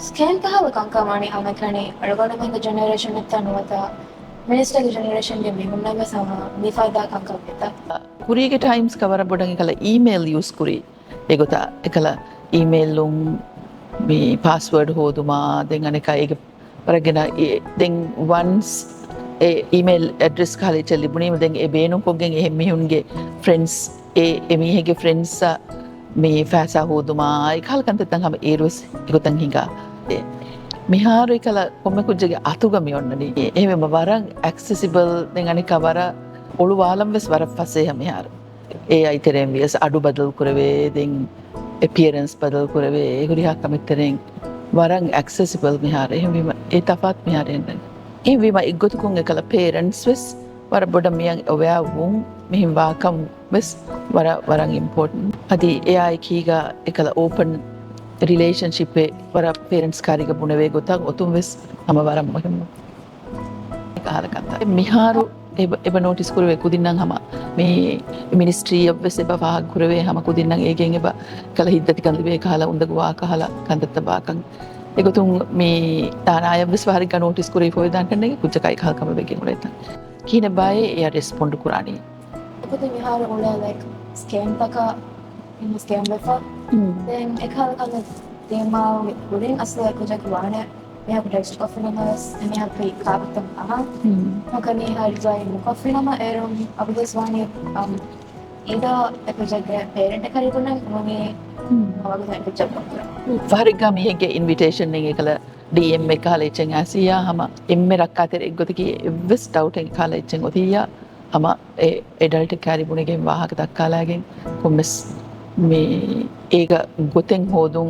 Scan kahal kangkamani hamakani argonamanga generation ittanuwata minister generation ge mihunnaga sama nifada kangkamita ಕುರಿಗೆ times ಕವರ ಬೊಡಂಗೆ ಕಲ email use ಕುರಿ ಎಗೊತ್ತ ಎಕಲ ಇಮೇಲ್ ಮೀ ಪಾಸ್ವರ್ಡ್ ಹೋದು ಮಾ ದೆಂಗ್ ಅನೆಕ ಈಗ ಪರಗಿನ ದೆಂಗ್ ಒನ್ಸ್ ಎ ಇಮೇಲ್ ಅಡ್ರೆಸ್ ಖಾಲಿ ಚಲ್ಲಿ ಬುಣಿ ದೆಂಗ್ ಎ ಬೇನು ಕೊಗ್ಗೆಂಗ್ ಎ ಮಿಹುನ್ಗೆ ಫ್ರೆಂಡ್ಸ್ ಎ ಮೀಹೆಗೆ ಫ್ರೆಂಡ್ಸ್ ಮೀ ಫ್ಯಾಸಾ ಹೋದು ಮಾ ಈ ಖಾಲ್ ಕಂತೆ ತಂಗ ಹಮ ಏರುಸ್ ಎಗೊತ್ತಂಗ್ ಹಿಂಗ මිහාරු එකල කොම්ම කුජ්ජගේ අතුගමි ඔන්නනි එහෙම වරන් ඇක්සෙසිබල් දැන් අනික වර ඔළු වාලම් වෙස් වර පස්සේ මිහාරු ඒ අයිතරෙන් වියස් අඩු බදල් කරවේ දැන් appearance බදල් කරවේ ඒ ගුරිහා කමිතරෙන් වරන් ඇක්සෙසිබල් මිහාරු එහෙම වීම ඒ තපත් මිහාරෙන් ඒ වීම ඉග්ගොතුකුන් එකල parents වෙස් වර බොඩ මියන් ඔවයා වුන් මෙහිම් වාකම් වෙස් වරන් important අදී ඒ අය කීගා එකල open relationship වර parents කාරික බුණවේ ගොතක් ඔතුම් වෙස් තම වරම් මහිම කාලකන්ත මිහාරු එබ නොටිස් කරවේ කුදින්නම් හම මේ මිනිස්ට්‍රී ඔෆ් වෙස් එබ වාහක් කරවේ හම කුදින්නම් ඒකෙන් එබ කල හිද්දති කන්දවේ කහලා උන්දගවා කහලා කන්දත්ත බාකන් එගොතුම් මේ තානාය වෙස් වාරික නොටිස් කරේ ෆොය දාන්නන්නේ කුච්චකයි කහකම වෙකින් උලෙත කීන බය එයා රෙස්පොන්ඩ් කුරානි අපිට මිහාරු උල like scam taka in scam වෙෆා then ekal kan tema uling asli aku jaga wana me aku register coffee nama me aku kapitam aha makani hari join coffee nama erum abu deswani ida aku jaga parent kari guna mami awaga saya kerja pura වරිගා මියගේ invitation එකල DM එක කාලේ චෙන් ආසියා හම එම්මෙ රක්කාතර එක්ගොතකි එවස් doubt එක කාලේ චෙන් ඔතියා හම ඒ එඩල්ට් කාරිබුණගේ වාහක දක්කාලාගෙන් කොම්මස් මේ ඒක ගොතෙන් හෝදුන්